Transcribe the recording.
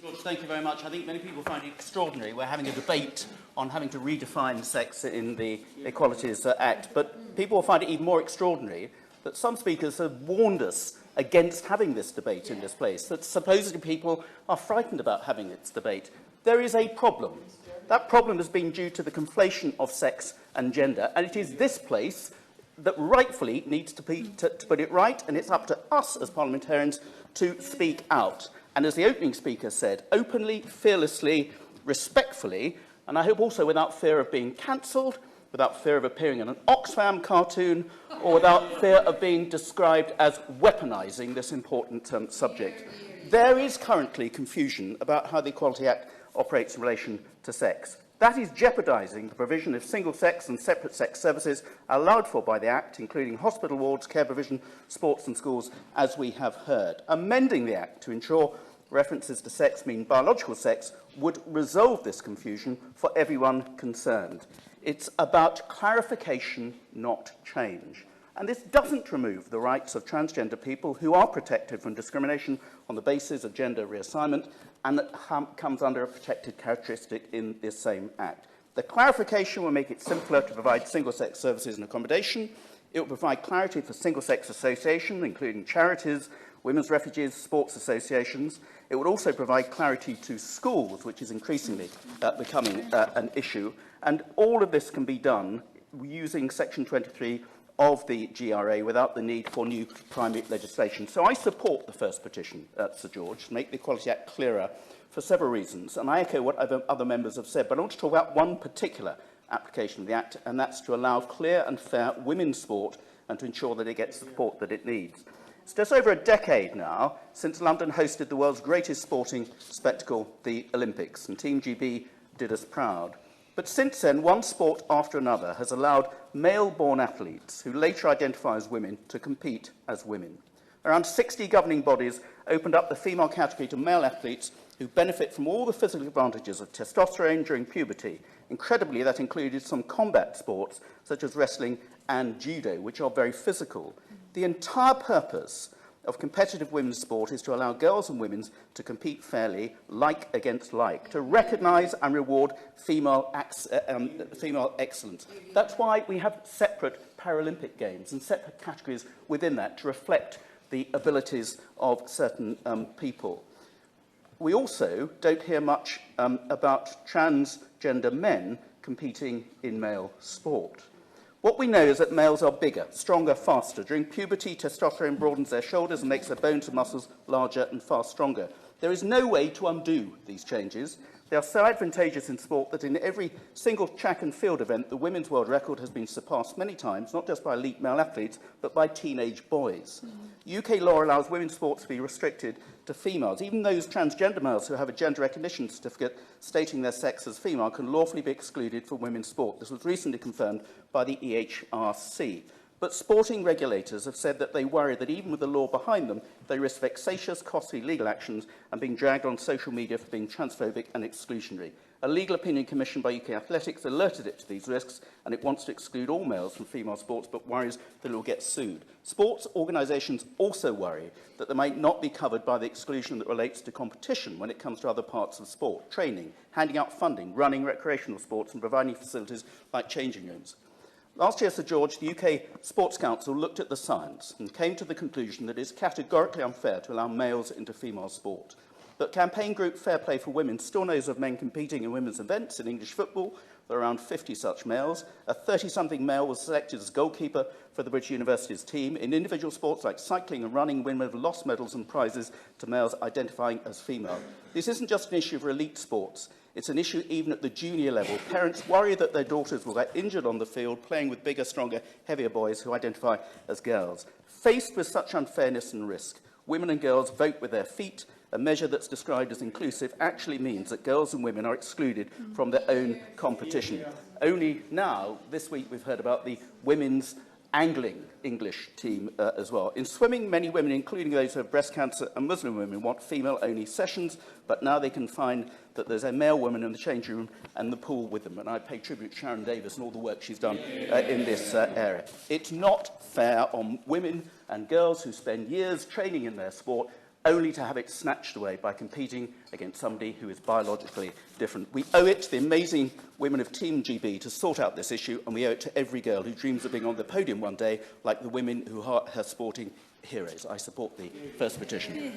George, thank you very much. I think many people find it extraordinary. We're having a debate on having to redefine sex in the Equalities Act, but people will find it even more extraordinary that some speakers have warned us against having this debate in this place, that supposedly people are frightened about having this debate. There is a problem. That problem has been due to the conflation of sex and gender, and it is this place that rightfully needs to put it right, and it's up to us as parliamentarians to speak out. And as the opening speaker said, openly, fearlessly, respectfully, and I hope also without fear of being cancelled, without fear of appearing in an Oxfam cartoon, or without fear of being described as weaponising this important subject. There is currently confusion about how the Equality Act operates in relation to sex. That is jeopardising the provision of single-sex and separate-sex services allowed for by the Act, including hospital wards, care provision, sports and schools, as we have heard. Amending the Act to ensure references to sex mean biological sex would resolve this confusion for everyone concerned. It's about clarification, not change. And this doesn't remove the rights of transgender people who are protected from discrimination on the basis of gender reassignment, and that comes under a protected characteristic in this same Act. The clarification will make it simpler to provide single-sex services and accommodation. It will provide clarity for single-sex associations, including charities, women's refuges, sports associations. It will also provide clarity to schools, which is increasingly becoming an issue. And all of this can be done using Section 23 of the GRA without the need for new primary legislation. So I support the first petition, Sir George, to make the Equality Act clearer for several reasons. And I echo what other members have said, but I want to talk about one particular application of the Act, and that's to allow clear and fair women's sport and to ensure that it gets the support that it needs. It's just over a decade now since London hosted the world's greatest sporting spectacle, the Olympics, and Team GB did us proud. But since then, one sport after another has allowed male-born athletes who later identify as women to compete as women. Around 60 governing bodies opened up the female category to male athletes who benefit from all the physical advantages of testosterone during puberty. Incredibly, that included some combat sports, such as wrestling and judo, which are very physical. The entire purpose of competitive women's sport is to allow girls and women to compete fairly, like against like, to recognise and reward female excellence. That's why we have separate Paralympic Games and separate categories within that to reflect the abilities of certain people. We also don't hear much about transgender men competing in male sport. What we know is that males are bigger, stronger, faster. During puberty, testosterone broadens their shoulders and makes their bones and muscles larger and far stronger. There is no way to undo these changes. They are so advantageous in sport that in every single track and field event, the women's world record has been surpassed many times, not just by elite male athletes, but by teenage boys. UK law allows women's sports to be restricted to females. Even those transgender males who have a gender recognition certificate stating their sex as female can lawfully be excluded from women's sport. This was recently confirmed by the EHRC. But sporting regulators have said that they worry that even with the law behind them, they risk vexatious, costly legal actions and being dragged on social media for being transphobic and exclusionary. A legal opinion commissioned by UK Athletics alerted it to these risks, and it wants to exclude all males from female sports, but worries that it will get sued. Sports organisations also worry that they might not be covered by the exclusion that relates to competition when it comes to other parts of sport, training, handing out funding, running recreational sports and providing facilities like changing rooms. Last year, Sir George, the UK Sports Council looked at the science and came to the conclusion that it is categorically unfair to allow males into female sport. But campaign group Fair Play for Women still knows of men competing in women's events in English football. There are around 50 such males. A 30-something male was selected as goalkeeper for the British University's team. In individual sports like cycling and running, women have lost medals and prizes to males identifying as female. This isn't just an issue for elite sports. It's an issue even at the junior level. Parents worry that their daughters will get injured on the field playing with bigger, stronger, heavier boys who identify as girls. Faced with such unfairness and risk, women and girls vote with their feet. A measure that's described as inclusive actually means that girls and women are excluded from their own competition. Only now, this week, we've heard about the women's angling English team as well. In swimming, many women, including those who have breast cancer and Muslim women, want female-only sessions, but now they can find that there's a male woman in the changing room and the pool with them. And I pay tribute to Sharon Davis and all the work she's done in this area. It's not fair on women and girls who spend years training in their sport only to have it snatched away by competing against somebody who is biologically different. We owe it to the amazing women of Team GB to sort out this issue, and we owe it to every girl who dreams of being on the podium one day, like the women who are her sporting heroes. I support the first petition.